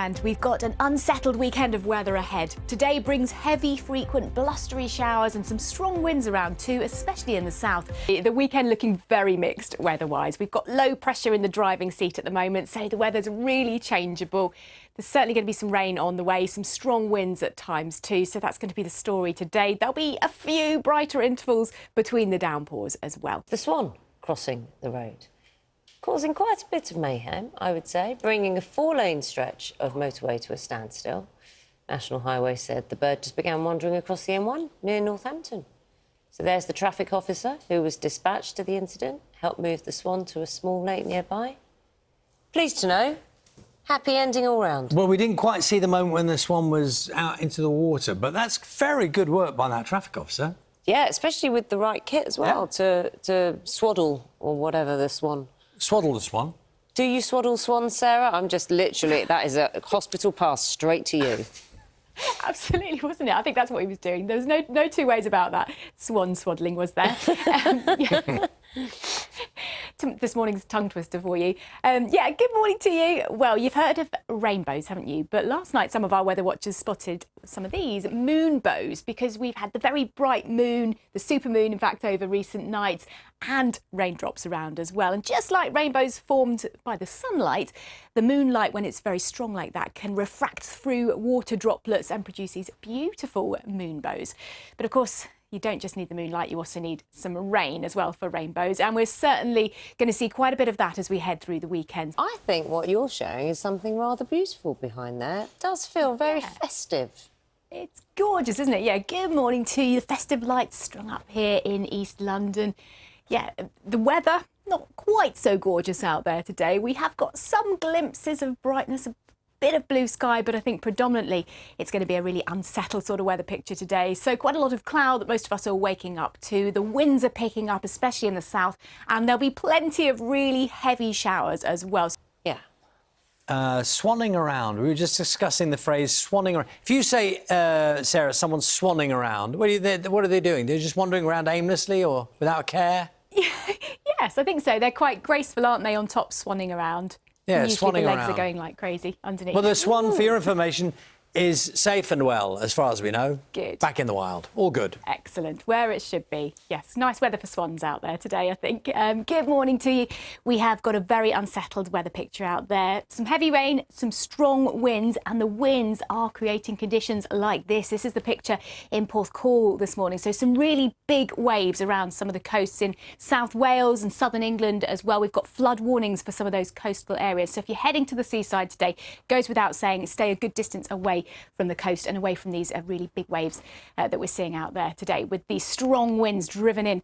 And we've got an unsettled weekend of weather ahead. Today brings heavy, frequent, blustery showers and some strong winds around too, especially in the south. The weekend looking very mixed weather-wise. We've got low pressure in the driving seat at the moment, so the weather's really changeable. There's certainly going to be some rain on the way, some strong winds at times too, so that's going to be the story today. There'll be a few brighter intervals between the downpours as well. The Swan crossing the road, causing quite a bit of mayhem, I would say, bringing a 4-lane stretch of motorway to a standstill. National Highway said the bird just began wandering across the M1 near Northampton. So there's the traffic officer who was dispatched to the incident, helped move the Swan to a small lake nearby. Pleased to know, happy ending all round. Well, we didn't quite see the moment when the Swan was out into the water, but that's very good work by that traffic officer. Yeah, especially with the right kit as well, to swaddle or whatever the Swan. Swaddle the Swan. Do you swaddle swans, Sarah? I'm just literally, that is a hospital pass straight to you. Absolutely, wasn't it? I think that's what he was doing. There was no two ways about that. Swan swaddling was there. This morning's tongue twister for you. Yeah, good morning to you. Well, you've heard of rainbows, haven't you? But last night, some of our weather watchers spotted some of these moonbows because we've had the very bright moon, the supermoon, in fact, over recent nights, and raindrops around as well. And just like rainbows formed by the sunlight, the moonlight, when it's very strong like that, can refract through water droplets and produce these beautiful moonbows. But of course, you don't just need the moonlight, you also need some rain as well for rainbows. And we're certainly going to see quite a bit of that as we head through the weekend. I think what you're showing is something rather beautiful behind there. It does feel very festive. It's gorgeous, isn't it? Yeah, good morning to you. The festive lights strung up here in East London. Yeah, the weather, not quite so gorgeous out there today. We have got some glimpses of brightness, a bit of blue sky, but I think predominantly it's going to be a really unsettled sort of weather picture today. So quite a lot of cloud that most of us are waking up to. The winds are picking up, especially in the south, and there'll be plenty of really heavy showers as well. Yeah. Swanning around. We were just discussing the phrase swanning around. If you say, Sarah, someone's swanning around, what are they doing? They're just wandering around aimlessly or without care? Yes, I think so. They're quite graceful, aren't they, on top, swanning around? Yeah, usually swanning the legs around. are going like crazy underneath. Well, the Swan, for your information, is safe and well, as far as we know. Good. Back in the wild. All good. Excellent. Where it should be. Yes, nice weather for swans out there today, I think. Good morning to you. We have got a very unsettled weather picture out there. Some heavy rain, some strong winds, and the winds are creating conditions like this. This is the picture in Porthcawl this morning. So some really big waves around some of the coasts in South Wales and southern England as well. We've got flood warnings for some of those coastal areas. So if you're heading to the seaside today, goes without saying, stay a good distance away from the coast and away from these really big waves that we're seeing out there today, with these strong winds driven in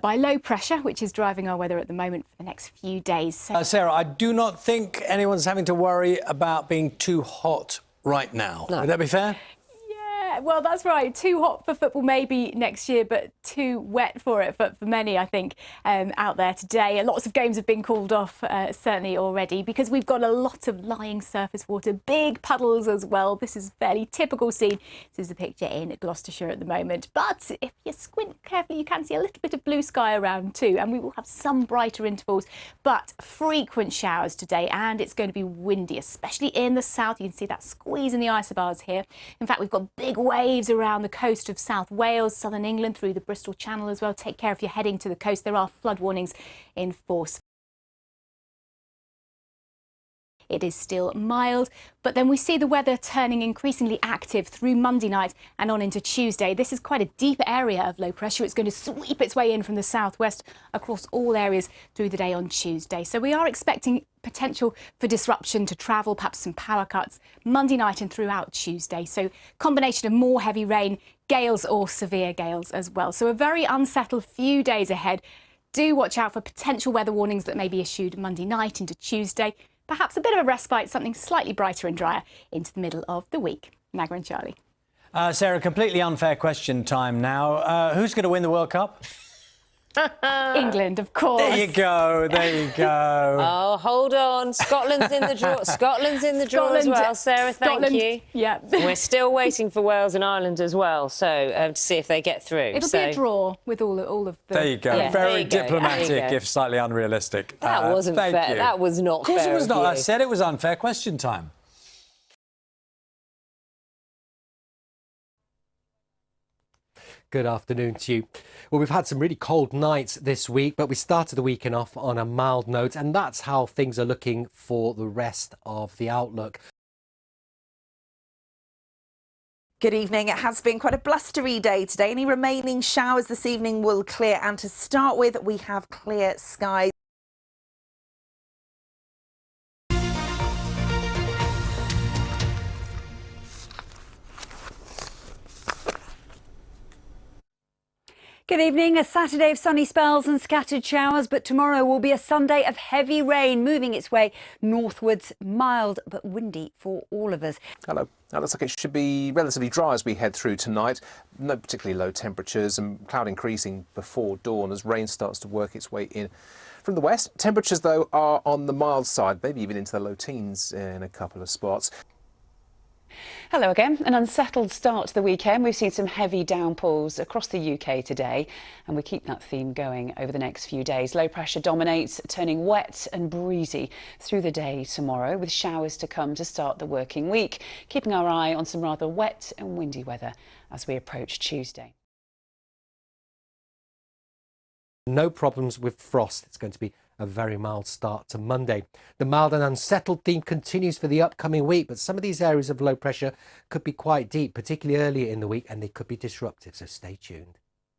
by low pressure, which is driving our weather at the moment for the next few days. So Sarah, I do not think anyone's having to worry about being too hot right now. No. Would that be fair? yeah, well, that's right. Too hot for football maybe next year, but too wet for it for many, I think, out there today. Lots of games have been called off, certainly already, because we've got a lot of lying surface water, big puddles as well. This is a fairly typical scene. This is the picture in Gloucestershire at the moment. But if you squint carefully, you can see a little bit of blue sky around too, and we will have some brighter intervals, but frequent showers today, and it's going to be windy, especially in the south. You can see that squeeze in the isobars here. In fact, we've got big waves around the coast of South Wales, southern England, through the Bristol Channel as well. Take care if you're heading to the coast. There are flood warnings in force. It is still mild, but then we see the weather turning increasingly active through Monday night and on into Tuesday. This is quite a deep area of low pressure. It's going to sweep its way in from the southwest across all areas through the day on Tuesday. So we are expecting potential for disruption to travel, perhaps some power cuts Monday night and throughout Tuesday. So combination of more heavy rain, gales or severe gales as well. So a very unsettled few days ahead. Do watch out for potential weather warnings that may be issued Monday night into Tuesday. Perhaps a bit of a respite, something slightly brighter and drier into the middle of the week. Naga and Charlie. Sarah, completely unfair question time now. Who's going to win the World Cup? England, of course. There you go, there you go. Oh, hold on. Scotland's in the draw. Scotland's in the draw as well, Sarah, thank you. Yeah. We're still waiting for Wales and Ireland as well, so to see if they get through. It'll be a draw with all of the... There you go. Yeah, Very there you go. diplomatic, if slightly unrealistic. That wasn't fair. You. That was not fair. Of course it was not. You. I said it was unfair question time. Good afternoon to you. Well, we've had some really cold nights this week, but we started the weekend off on a mild note, and that's how things are looking for the rest of the outlook. Good evening. It has been quite a blustery day today. Any remaining showers this evening will clear, and to start with, we have clear skies. Good evening. A Saturday of sunny spells and scattered showers, but tomorrow will be a Sunday of heavy rain moving its way northwards, mild but windy for all of us. Hello. Now, it looks like it should be relatively dry as we head through tonight. No particularly low temperatures and cloud increasing before dawn as rain starts to work its way in from the west. Temperatures, though, are on the mild side, maybe even into the low teens in a couple of spots. Hello again. An unsettled start to the weekend. We've seen some heavy downpours across the UK today, and we keep that theme going over the next few days. Low pressure dominates, turning wet and breezy through the day tomorrow, with showers to come to start the working week, keeping our eye on some rather wet and windy weather as we approach Tuesday. No problems with frost. It's going to be a very mild start to Monday. The mild and unsettled theme continues for the upcoming week, but some of these areas of low pressure could be quite deep, particularly earlier in the week, and they could be disruptive, so stay tuned.